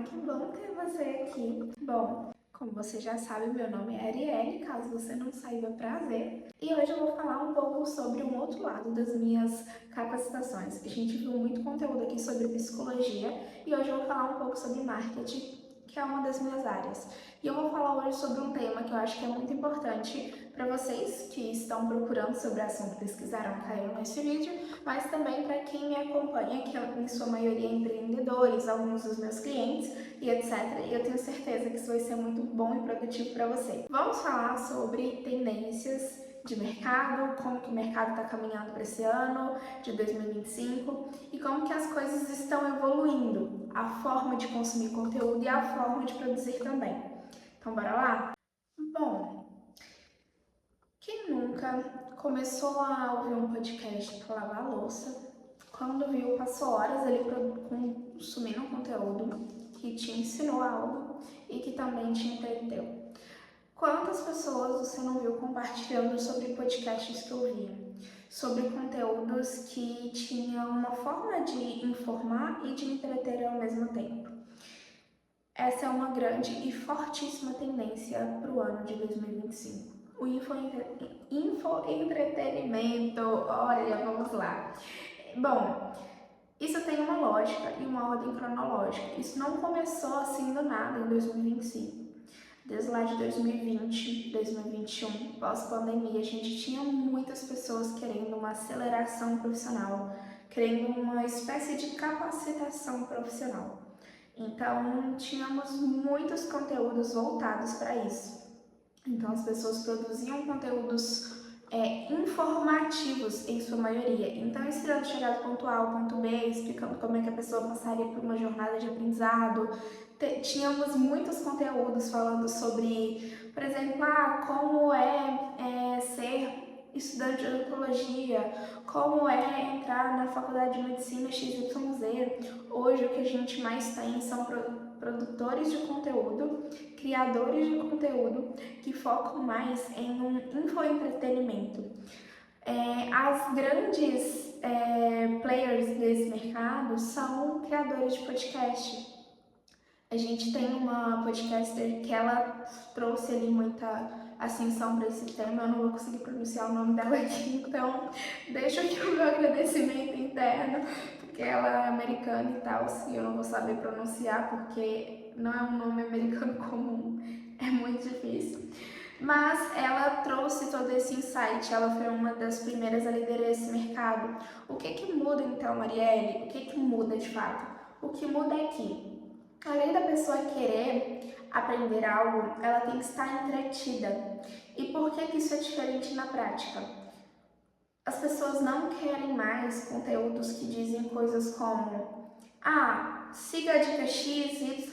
que bom ter você aqui. Bom, como você já sabe, meu nome é Arielle, caso você não saiba, prazer. E hoje eu vou falar um pouco sobre um outro lado das minhas capacitações. A gente viu muito conteúdo aqui sobre psicologia e hoje eu vou falar um pouco sobre marketing, que é uma das minhas áreas. E eu vou falar hoje sobre um tema que eu acho que é muito importante para vocês que estão procurando sobre o assunto, pesquisaram, caiu nesse vídeo, mas também para quem me acompanha, que em sua maioria empreendedores, alguns dos meus clientes e etc. E eu tenho certeza que isso vai ser muito bom e produtivo para você. Vamos falar sobre tendências de mercado, como que o mercado está caminhando para esse ano de 2025 e como que as coisas estão evoluindo, a forma de consumir conteúdo e a forma de produzir também. Então bora lá? Bom, quem nunca começou a ouvir um podcast para lavar a louça, quando viu, passou horas ali consumindo um conteúdo que te ensinou algo e que também te entreteu? Quantas pessoas você não viu compartilhando sobre podcasts que ouvia? Sobre conteúdos que tinham uma forma de informar e de entreter ao mesmo tempo? Essa é uma grande e fortíssima tendência para o ano de 2025. O infoentretenimento, olha, vamos lá. Bom, isso tem uma lógica e uma ordem cronológica. Isso não começou assim do nada em 2025. Desde lá de 2020, 2021, pós-pandemia, a gente tinha muitas pessoas querendo uma aceleração profissional, querendo uma espécie de capacitação profissional. Então, tínhamos muitos conteúdos voltados para isso. Então, as pessoas produziam conteúdos informativos em sua maioria. Então, ensinando chegar do ponto A ao ponto B, explicando como é que a pessoa passaria por uma jornada de aprendizado. Tínhamos muitos conteúdos falando sobre, por exemplo, como é ser estudante de odontologia, como é entrar na faculdade de medicina XYZ. Hoje o que a gente mais tem são produtores de conteúdo, criadores de conteúdo que focam mais em um infoentretenimento. As grandes players desse mercado são criadores de podcast. A gente tem uma podcaster que ela trouxe ali muita ascensão para esse tema. Eu não vou conseguir pronunciar o nome dela aqui, então deixo aqui o meu agradecimento interno, porque ela é americana e tal, e eu não vou saber pronunciar porque não é um nome americano comum, é muito difícil. Mas ela trouxe todo esse insight, ela foi uma das primeiras a liderar esse mercado. O que muda então, Arielle? O que muda de fato? O que muda é que, além da pessoa querer aprender algo, ela tem que estar entretida. E por que isso é diferente na prática? As pessoas não querem mais conteúdos que dizem coisas como: siga a dica XYZ,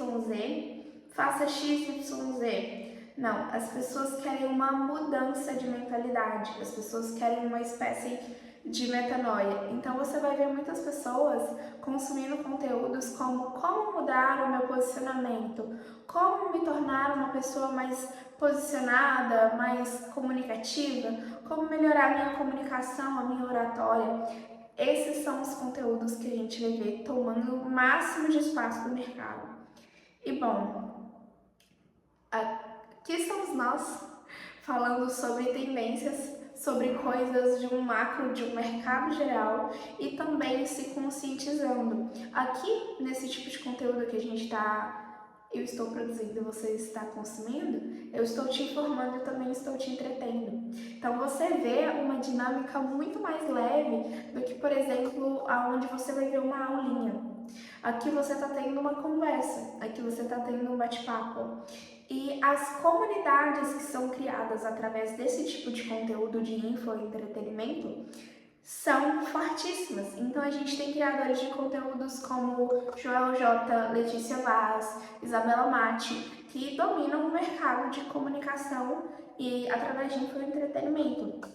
faça XYZ. Não, as pessoas querem uma mudança de mentalidade, as pessoas querem uma espécie de metanoia. Então você vai ver muitas pessoas consumindo conteúdos como mudar o meu posicionamento, como me tornar uma pessoa mais posicionada, mais comunicativa, como melhorar minha comunicação, a minha oratória. Esses são os conteúdos que a gente vai ver tomando o máximo de espaço do mercado. E bom, aqui estamos nós falando sobre tendências, sobre coisas de um macro, de um mercado geral e também se conscientizando. Aqui, nesse tipo de conteúdo que eu estou produzindo, você está consumindo, eu estou te informando e também estou te entretendo. Então você vê uma dinâmica muito mais leve do que, por exemplo, aonde você vai ver uma aulinha. Aqui você está tendo uma conversa, aqui você está tendo um bate-papo. E as comunidades que são criadas através desse tipo de conteúdo de infoentretenimento são fortíssimas. Então a gente tem criadores de conteúdos como Joel J, Letícia Vaz, Isabela Mati, que dominam o mercado de comunicação e através de infoentretenimento.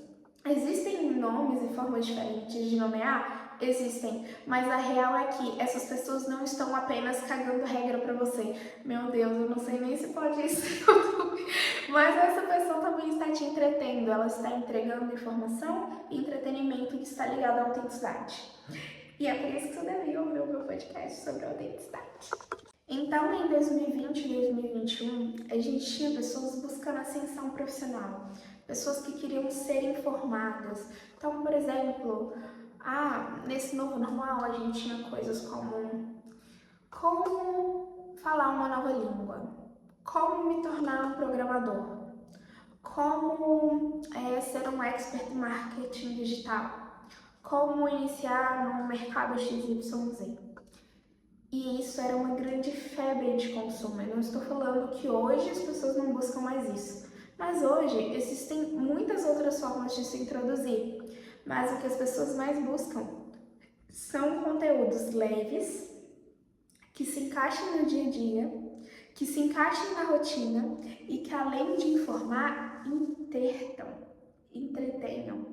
Existem nomes e formas diferentes de nomear? Existem, mas a real é que essas pessoas não estão apenas cagando regra pra você. Meu Deus, eu não sei nem se pode isso no YouTube, mas essa pessoa também está te entretendo, ela está entregando informação e entretenimento que está ligado à autenticidade. E é por isso que você deveria ouvir o meu podcast sobre autenticidade. Então, em 2020 e 2021, a gente tinha pessoas buscando ascensão profissional, pessoas que queriam ser informadas. Então, por exemplo, nesse novo normal a gente tinha coisas como falar uma nova língua, como me tornar um programador, como ser um expert em marketing digital, como iniciar no mercado XYZ. E isso era uma grande febre de consumo. Eu não estou falando que hoje as pessoas não buscam mais isso, mas hoje existem muitas outras formas de se introduzir. Mas o que as pessoas mais buscam são conteúdos leves, que se encaixem no dia a dia, que se encaixem na rotina e que, além de informar, entretenham,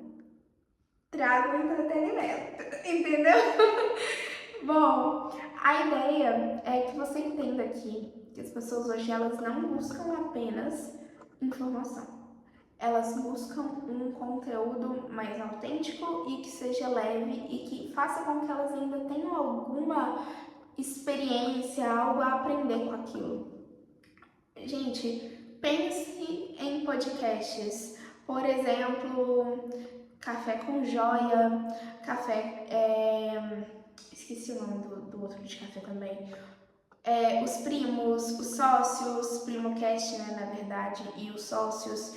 tragam entretenimento, entendeu? Bom, a ideia é que você entenda aqui que as pessoas hoje elas não buscam apenas informação. Elas buscam um conteúdo mais autêntico e que seja leve e que faça com que elas ainda tenham alguma experiência, algo a aprender com aquilo. Gente, pense em podcasts, por exemplo, Café com Joia, esqueci o nome do outro de café também. Os primos, os sócios, PrimoCast, né, na verdade, e os sócios.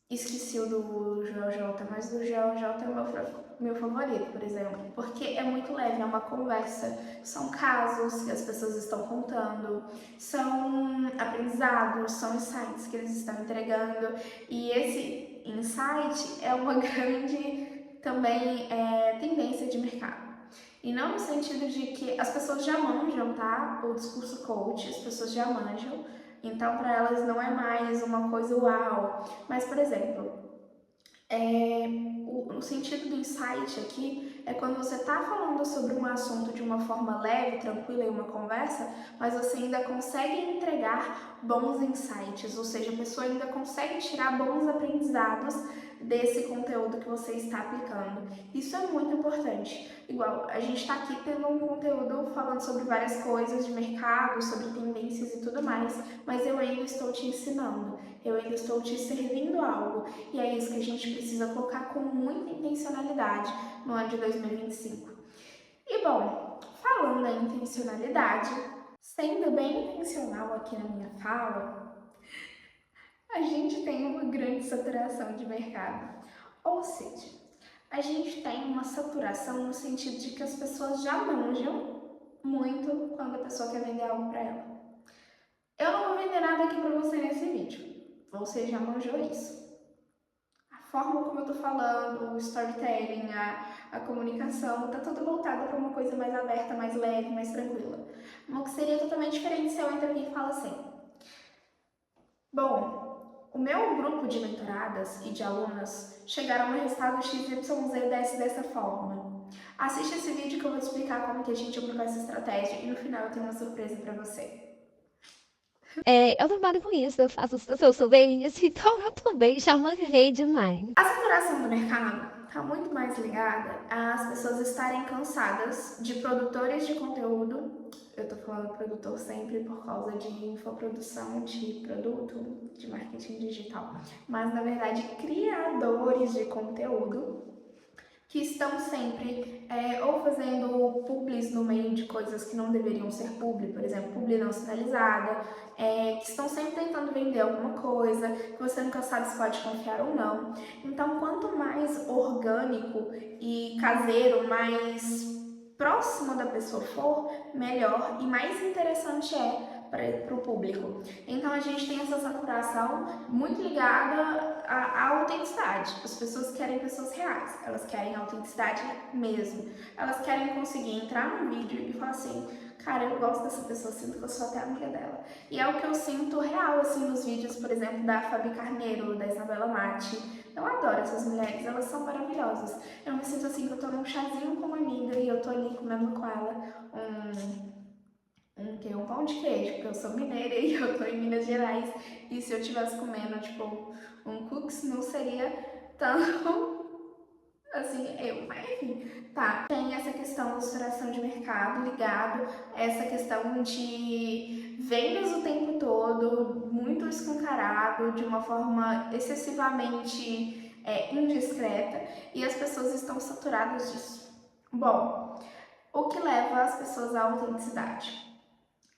Esqueci o do Joel J, mas o Joel J é o meu favorito, por exemplo, porque é muito leve, é uma conversa, são casos que as pessoas estão contando, são aprendizados, são insights que eles estão entregando, e esse insight é uma grande também tendência de mercado. E não no sentido de que as pessoas já manjam, tá? O discurso coach, as pessoas já manjam, então para elas não é mais uma coisa uau. Mas, por exemplo, o sentido do insight aqui é quando você está falando sobre um assunto de uma forma leve, tranquila, em uma conversa, mas você ainda consegue entregar bons insights, ou seja, a pessoa ainda consegue tirar bons aprendizados desse conteúdo que você está aplicando. Isso é muito importante. Igual, a gente está aqui tendo um conteúdo falando sobre várias coisas de mercado, sobre tendências e tudo mais, mas eu ainda estou te ensinando, eu ainda estou te servindo algo, e é isso que a gente precisa colocar com muita intencionalidade no ano de 2025. E bom, falando em intencionalidade, sendo bem intencional aqui na minha fala, a gente tem uma grande saturação de mercado. Ou seja, a gente tem uma saturação no sentido de que as pessoas já manjam muito quando a pessoa quer vender algo para ela. Eu não vou vender nada aqui para você nesse vídeo. Você já manjou isso. A forma como eu tô falando, o storytelling, a comunicação, tá tudo voltado para uma coisa mais aberta, mais leve, mais tranquila. Uma que seria totalmente diferente se eu entro aqui e falo assim: bom, o meu grupo de mentoradas e de alunas chegaram no resultado XYZ dessa forma. Assiste esse vídeo que eu vou te explicar como que a gente aplicou essa estratégia e no final eu tenho uma surpresa para você. Eu trabalho com isso, eu faço sou bem isso, então eu também já manjei demais. A saturação do mercado está muito mais ligada às pessoas estarem cansadas de produtores de conteúdo. Eu tô falando produtor sempre por causa de infoprodução de produto, de marketing digital, mas na verdade criadores de conteúdo que estão sempre ou fazendo publis no meio de coisas que não deveriam ser publi, por exemplo, publi não sinalizada, que estão sempre tentando vender alguma coisa, que você nunca sabe se pode confiar ou não. Então, quanto mais orgânico e caseiro, mais próximo da pessoa for, melhor e mais interessante para o público. Então a gente tem essa saturação muito ligada à autenticidade. As pessoas querem pessoas reais, elas querem autenticidade mesmo. Elas querem conseguir entrar no vídeo e falar assim: cara, eu gosto dessa pessoa, sinto que eu sou até amiga dela. E é o que eu sinto real, assim, nos vídeos, por exemplo, da Fabi Carneiro, da Isabela Mati. Eu adoro essas mulheres, elas são maravilhosas. Eu me sinto assim que eu tô num chazinho com uma amiga e eu tô ali comendo com ela um pão de queijo, porque eu sou mineira e eu tô em Minas Gerais. E se eu estivesse comendo, tipo, um cookies, não seria tão assim, mas enfim, tá. Tem essa questão da saturação de mercado ligado a essa questão de vendas o tempo todo, muito escancarado, de uma forma excessivamente indiscreta, e as pessoas estão saturadas disso. Bom, o que leva as pessoas à autenticidade?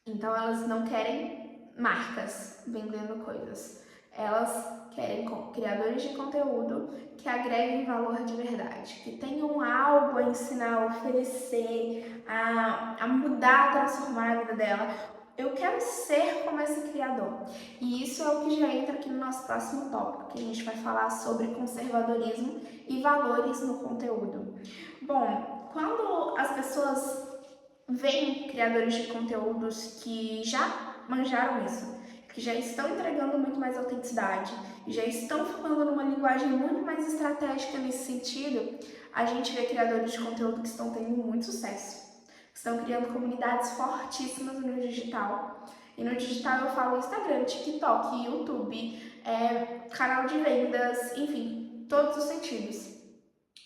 Então elas não querem marcas vendendo coisas. Elas querem criadores de conteúdo que agreguem valor de verdade, que tenham algo a ensinar, a oferecer, a mudar, a transformar a vida dela. Eu quero ser como esse criador. E isso é o que já entra aqui no nosso próximo tópico, que a gente vai falar sobre conservadorismo e valores no conteúdo. Bom, quando as pessoas veem criadores de conteúdos que já manjaram isso, que já estão entregando muito mais autenticidade, já estão falando numa linguagem muito mais estratégica nesse sentido, a gente vê criadores de conteúdo que estão tendo muito sucesso, que estão criando comunidades fortíssimas no digital. E no digital eu falo Instagram, TikTok, YouTube, canal de vendas, enfim, todos os sentidos.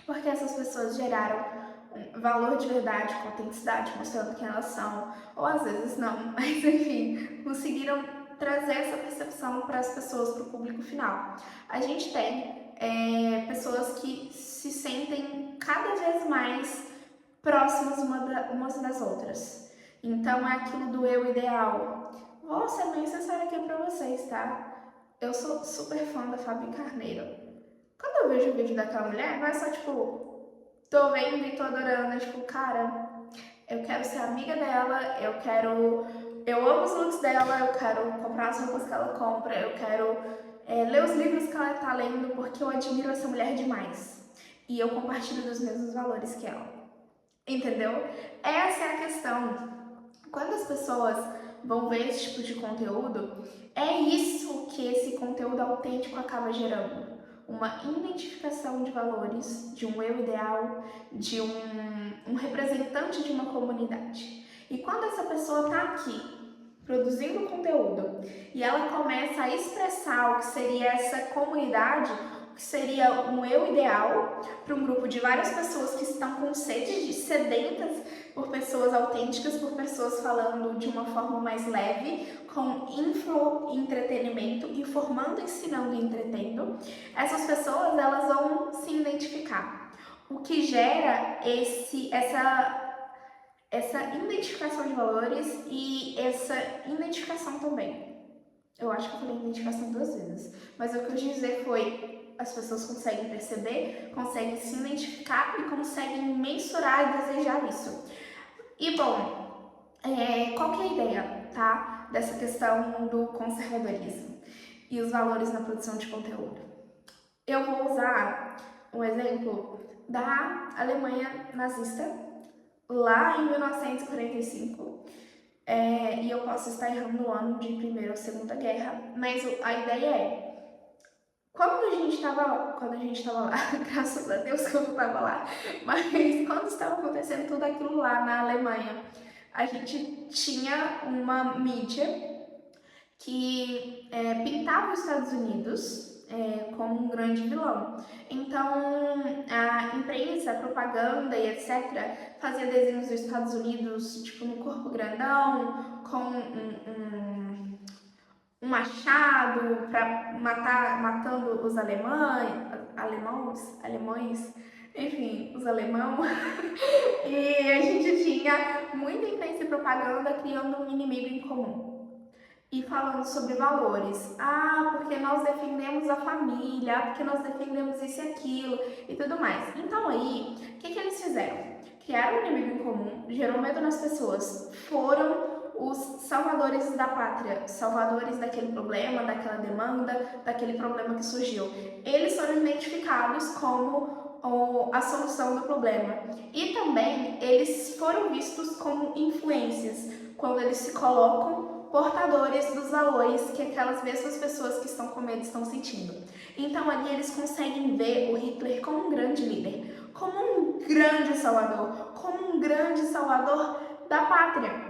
Porque essas pessoas geraram valor de verdade, com autenticidade, mostrando quem elas são, ou às vezes não, mas enfim, conseguiram trazer essa percepção para as pessoas, para o público final. A gente tem pessoas que se sentem cada vez mais próximas umas das outras. Então é aquilo do eu ideal. Vou ser bem sincera aqui para vocês, tá? Eu sou super fã da Fabi Carneiro. Quando eu vejo o vídeo daquela mulher, não é só tipo, tô vendo e tô adorando, é tipo, cara, eu quero ser amiga dela, eu amo os looks dela, eu quero comprar as roupas que ela compra, eu quero ler os livros que ela tá lendo, porque eu admiro essa mulher demais. E eu compartilho dos mesmos valores que ela. Entendeu? Essa é a questão. Quando as pessoas vão ver esse tipo de conteúdo, é isso que esse conteúdo autêntico acaba gerando. Uma identificação de valores, de um eu ideal, de um representante de uma comunidade. E quando essa pessoa está aqui, produzindo conteúdo, e ela começa a expressar o que seria essa comunidade, o que seria um eu ideal para um grupo de várias pessoas que estão com sede, sedentas por pessoas autênticas, por pessoas falando de uma forma mais leve, com info-entretenimento, informando, ensinando e entretendo, essas pessoas elas vão se identificar. O que gera essa identificação de valores e essa identificação também. Eu acho que eu falei identificação 2 vezes, mas o que eu quis dizer foi as pessoas conseguem perceber, conseguem se identificar e conseguem mensurar e desejar isso. E bom, qual que é a ideia, tá? Dessa questão do conservadorismo e os valores na produção de conteúdo. Eu vou usar um exemplo da Alemanha nazista, lá em 1945, e eu posso estar errando o ano de Primeira ou Segunda Guerra, mas a ideia é, quando a gente estava lá, graças a Deus que eu não estava lá, mas quando estava acontecendo tudo aquilo lá na Alemanha, a gente tinha uma mídia que pintava os Estados Unidos como um grande vilão. Então, a imprensa, a propaganda e etc. fazia desenhos dos Estados Unidos, tipo, no corpo grandão, com um machado para matando os alemães, enfim, os alemão. E a gente tinha muita imprensa e propaganda criando um inimigo em comum. E falando sobre valores. Ah, porque nós defendemos a família, porque nós defendemos isso e aquilo e tudo mais. Então aí, o que eles fizeram? Criaram um inimigo em comum, gerou medo nas pessoas, foram os salvadores da pátria, salvadores daquele problema, daquela demanda, daquele problema que surgiu. Eles foram identificados como a solução do problema. E também eles foram vistos como influências, quando eles se colocam portadores dos valores que aquelas mesmas pessoas que estão com medo estão sentindo. Então ali eles conseguem ver o Hitler como um grande líder, como um grande salvador da pátria.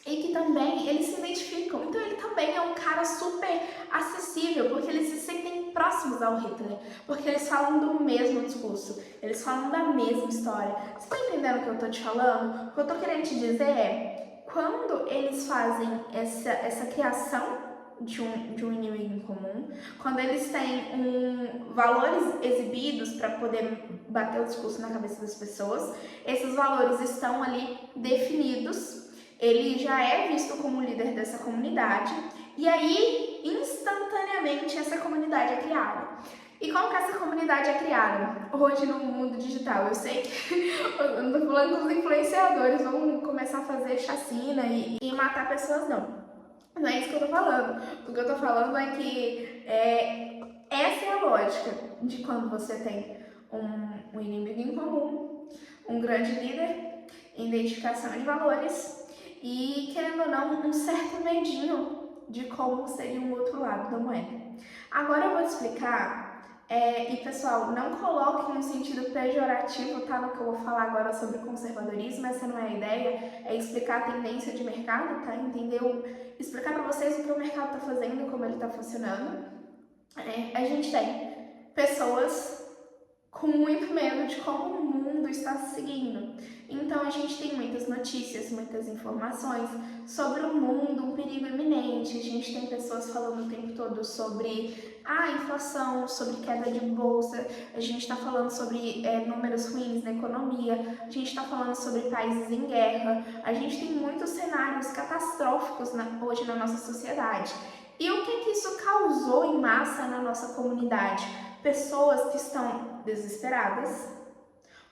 e que também eles se identificam. Então ele também é um cara super acessível, porque eles se sentem próximos ao Hitler, porque eles falam do mesmo discurso, eles falam da mesma história. Você tá entendendo o que eu tô te falando? O que eu tô querendo te dizer é, quando eles fazem essa criação de um inimigo em comum, quando eles têm valores exibidos para poder bater o discurso na cabeça das pessoas, esses valores estão ali definidos, ele já é visto como líder dessa comunidade, e aí, instantaneamente, essa comunidade é criada. E como que essa comunidade é criada? Hoje no mundo digital, eu sei que eu não tô falando que os influenciadores vão começar a fazer chacina e matar pessoas, não. Não é isso que eu tô falando. O que eu tô falando é que essa é a lógica de quando você tem um inimigo em comum, um grande líder, identificação de valores e, querendo ou não, um certo medinho de como seria um outro lado da moeda. Agora eu vou te explicar, e pessoal, não coloque um sentido pejorativo, tá, no que eu vou falar agora sobre conservadorismo, essa não é a ideia, é explicar a tendência de mercado, tá, entendeu? Explicar para vocês o que o mercado está fazendo, como ele está funcionando. A gente tem pessoas com muito medo de como o mundo está se seguindo. Então a gente tem muitas notícias, muitas informações sobre o mundo, um perigo iminente. A gente tem pessoas falando o tempo todo sobre a inflação, sobre queda de bolsa, a gente está falando sobre números ruins na economia, a gente está falando sobre países em guerra, a gente tem muitos cenários catastróficos hoje na nossa sociedade. E o que isso causou em massa na nossa comunidade? Pessoas que estão desesperadas,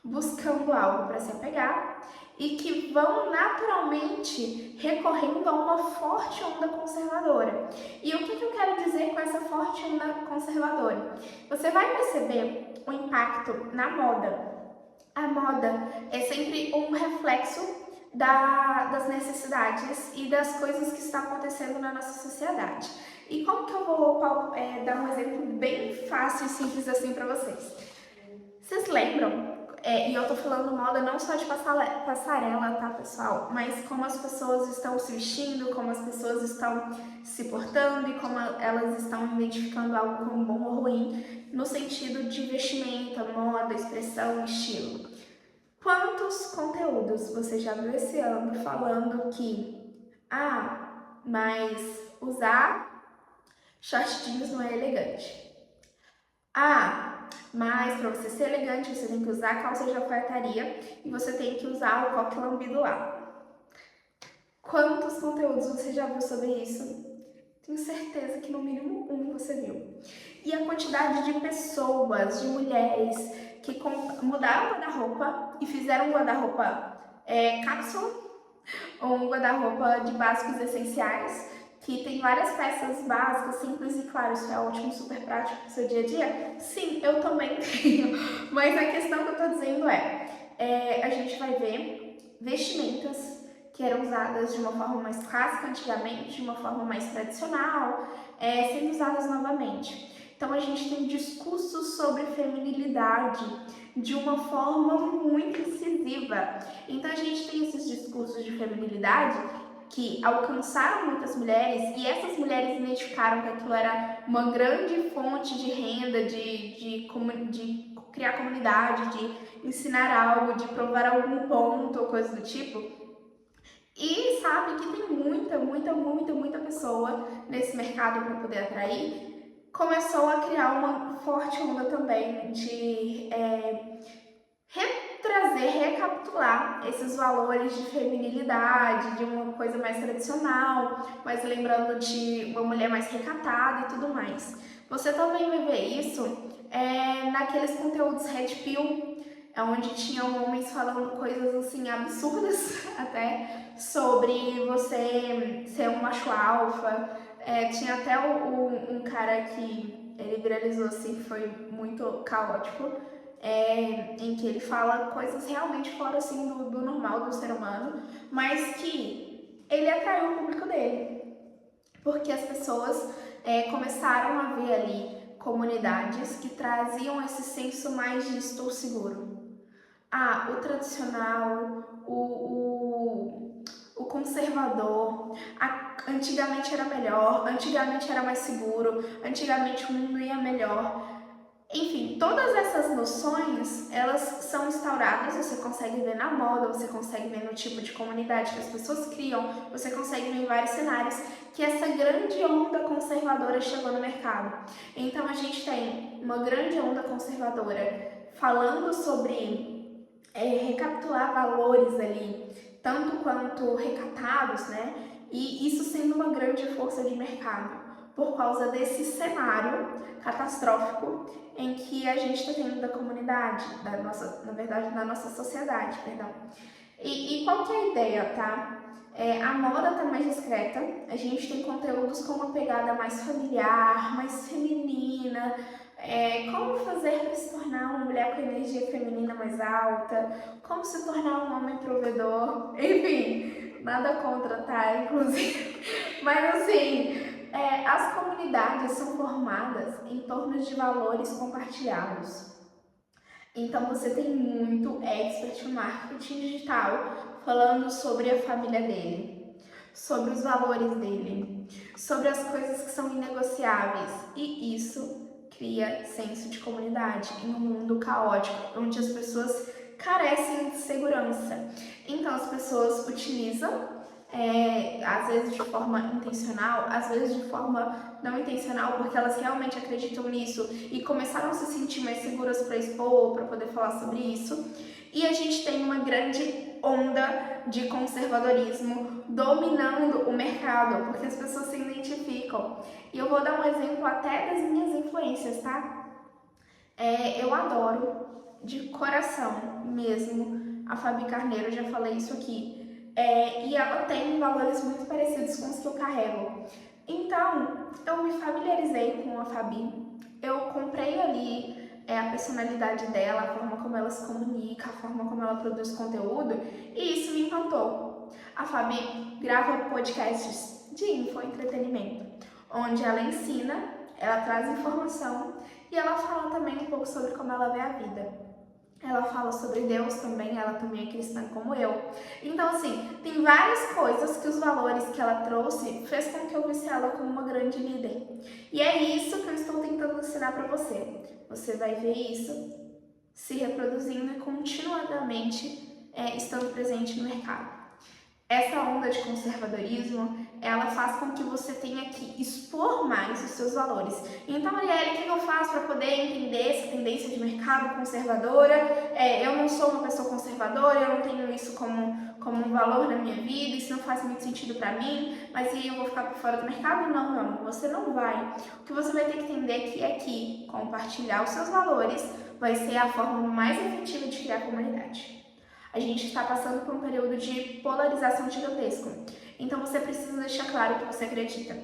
buscando algo para se apegar e que vão naturalmente recorrendo a uma forte onda conservadora. E o que eu quero dizer com essa forte onda conservadora? Você vai perceber o impacto na moda. A moda é sempre um reflexo das necessidades e das coisas que estão acontecendo na nossa sociedade. E como que eu vou dar um exemplo bem fácil e simples assim para vocês? Vocês lembram? E eu tô falando moda não só de passarela, tá, pessoal? Mas como as pessoas estão se vestindo, como as pessoas estão se portando e como elas estão identificando algo como bom ou ruim, no sentido de vestimenta, moda, expressão, estilo. Quantos conteúdos você já viu esse ano falando que, mas usar short jeans não é elegante? Mas para você ser elegante, você tem que usar calça de alfaiataria e você tem que usar o coque lambido lá. Quantos conteúdos você já viu sobre isso? Tenho certeza que no mínimo um você viu. E a quantidade de pessoas, de mulheres que mudaram o guarda-roupa e fizeram um guarda-roupa cápsula, ou um guarda-roupa de básicos essenciais, que tem várias peças básicas, simples e claro, isso é ótimo, super prático para o seu dia a dia? Sim, eu também tenho, mas a questão que eu estou dizendo a gente vai ver vestimentas que eram usadas de uma forma mais clássica antigamente, de uma forma mais tradicional, sendo usadas novamente. Então a gente tem discursos sobre feminilidade de uma forma muito incisiva. Então a gente tem esses discursos de feminilidade que alcançaram muitas mulheres e essas mulheres identificaram que aquilo era uma grande fonte de renda, de criar comunidade, de ensinar algo, de provar algum ponto ou coisa do tipo. E sabe que tem muita pessoa nesse mercado para poder atrair. Começou a criar uma forte onda também de recapitular esses valores de feminilidade, de uma coisa mais tradicional, mas lembrando de uma mulher mais recatada e tudo mais. Você também vai ver isso naqueles conteúdos Red Pill, onde tinham homens falando coisas assim absurdas até sobre você ser um macho alfa. Tinha até um cara que ele viralizou assim, foi muito caótico, em que ele fala coisas realmente fora assim do normal do ser humano, mas que ele atraiu o público dele, porque as pessoas começaram a ver ali comunidades que traziam esse senso mais de estou seguro. O tradicional, o conservador, antigamente era melhor, antigamente era mais seguro, antigamente o mundo ia melhor. Enfim, todas essas noções, elas são instauradas, você consegue ver na moda, você consegue ver no tipo de comunidade que as pessoas criam, você consegue ver em vários cenários que essa grande onda conservadora chegou no mercado. Então a gente tem uma grande onda conservadora falando sobre recapitular valores ali, tanto quanto recatados, né? E isso sendo uma grande força de mercado, por causa desse cenário catastrófico em que a gente está tendo da comunidade, na verdade, da nossa sociedade, perdão. E qual que é a ideia, tá? A moda tá mais discreta, a gente tem conteúdos com uma pegada mais familiar, mais feminina, como fazer para se tornar uma mulher com energia feminina mais alta, como se tornar um homem provedor, enfim, nada contra, tá? Inclusive, mas assim, as comunidades são formadas em torno de valores compartilhados. Então você tem muito expert no marketing digital falando sobre a família dele, sobre os valores dele, sobre as coisas que são inegociáveis, e isso cria senso de comunidade em um mundo caótico, onde as pessoas carecem de segurança. Então as pessoas utilizam, às vezes de forma intencional, às vezes de forma não intencional, porque elas realmente acreditam nisso e começaram a se sentir mais seguras para expor, para poder falar sobre isso. E a gente tem uma grande onda de conservadorismo dominando o mercado, porque as pessoas se identificam. E eu vou dar um exemplo até das minhas influências, tá? Eu adoro, de coração mesmo, a Fabi Carneiro, já falei isso aqui. E ela tem valores muito parecidos com os que eu carrego. Então, eu me familiarizei com a Fabi, eu comprei ali a personalidade dela, a forma como ela se comunica, a forma como ela produz conteúdo, e isso me encantou. A Fabi grava podcasts de infoentretenimento, onde ela ensina, ela traz informação e ela fala também um pouco sobre como ela vê a vida. Ela fala sobre Deus também, ela também é cristã como eu. Então, assim, tem várias coisas que os valores que ela trouxe fez com que eu visse ela como uma grande líder. E é isso que eu estou tentando ensinar para você. Você vai ver isso se reproduzindo e continuadamente estando presente no mercado. Essa onda de conservadorismo, ela faz com que você tenha que expor mais os seus valores. Então, Arielle, o que eu faço para poder entender essa tendência de mercado conservadora? Eu não sou uma pessoa conservadora, eu não tenho isso como um valor na minha vida, isso não faz muito sentido para mim, mas e eu vou ficar por fora do mercado? Não, meu amor, você não vai. O que você vai ter que entender é que compartilhar os seus valores vai ser a forma mais efetiva de criar comunidade. A gente está passando por um período de polarização gigantesco. Então você precisa deixar claro o que você acredita.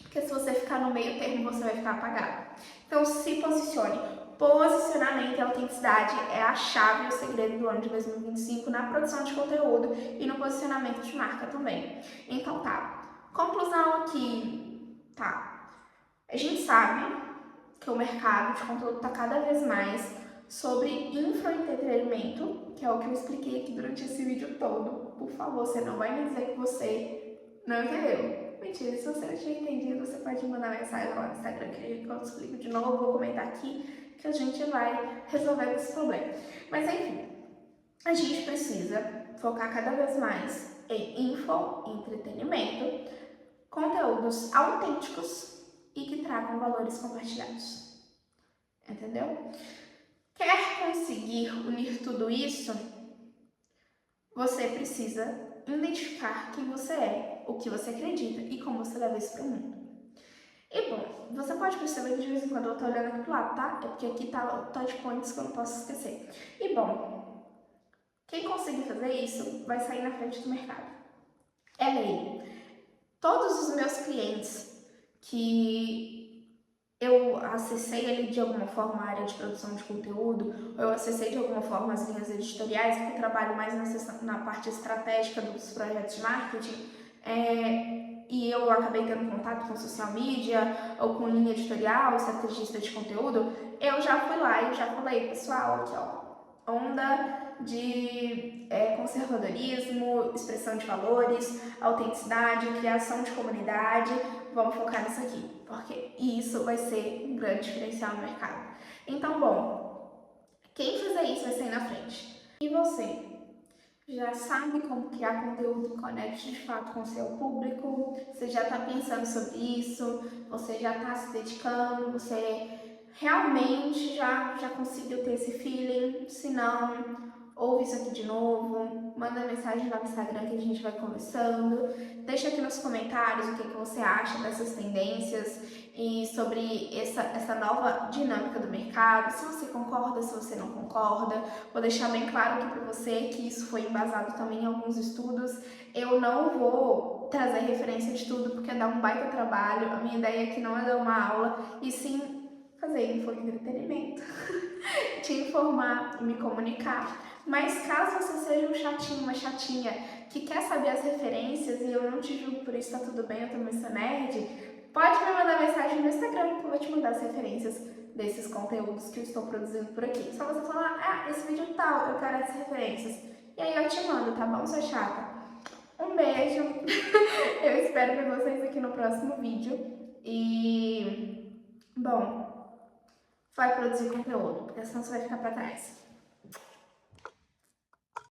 Porque se você ficar no meio termo, você vai ficar apagado. Então se posicione. Posicionamento e autenticidade é a chave e o segredo do ano de 2025 na produção de conteúdo e no posicionamento de marca também. Então tá. Conclusão aqui. Tá. A gente sabe que o mercado de conteúdo está cada vez mais sobre infoentretenimento, que é o que eu expliquei aqui durante esse vídeo todo. Por favor, você não vai me dizer que você não entendeu. Mentira, se você não tinha entendido, você pode mandar mensagem lá no Instagram que eu explico de novo, vou comentar aqui que a gente vai resolver esse problema. Mas enfim, a gente precisa focar cada vez mais em infoentretenimento, conteúdos autênticos e que tragam valores compartilhados. Entendeu? Quer conseguir unir tudo isso? Você precisa identificar quem você é, o que você acredita e como você leva isso para o mundo. E bom, você pode perceber que de vez em quando eu tô olhando aqui pro lado, tá? É porque aqui tá o touch points que eu não posso esquecer. E bom, quem conseguir fazer isso vai sair na frente do mercado. É lei. Todos os meus clientes que eu acessei ali de alguma forma a área de produção de conteúdo, ou eu acessei de alguma forma as linhas editoriais, porque eu trabalho mais na parte estratégica dos projetos de marketing, e eu acabei tendo contato com social media, ou com linha editorial, estrategista de conteúdo, eu já fui lá e já falei, pessoal, aqui ó, onda de conservadorismo, expressão de valores, autenticidade, criação de comunidade. Vamos focar nisso aqui, porque isso vai ser um grande diferencial no mercado. Então, bom, quem fizer isso vai sair na frente. E você? Já sabe como criar conteúdo que conecte de fato com o seu público? Você já está pensando sobre isso? Você já está se dedicando? Você realmente já conseguiu ter esse feeling? Se não, ouve isso aqui de novo, manda mensagem lá no Instagram que a gente vai conversando. Deixa aqui nos comentários o que você acha dessas tendências e sobre essa nova dinâmica do mercado, se você concorda, se você não concorda. Vou deixar bem claro aqui para você que isso foi embasado também em alguns estudos. Eu não vou trazer referência de tudo porque dá um baita trabalho. A minha ideia aqui não é dar uma aula, e sim fazer infoentretenimento, te informar e me comunicar. Mas caso você seja um chatinho, uma chatinha que quer saber as referências, e eu não te julgo por isso, tá tudo bem, eu também sou nerd, pode me mandar mensagem no Instagram que eu vou te mandar as referências desses conteúdos que eu estou produzindo por aqui. Só você falar, esse vídeo tal, eu quero essas referências. E aí eu te mando, tá bom, sua chata? Um beijo, eu espero ver vocês aqui no próximo vídeo. E, bom, vai produzir conteúdo, porque senão você vai ficar pra trás.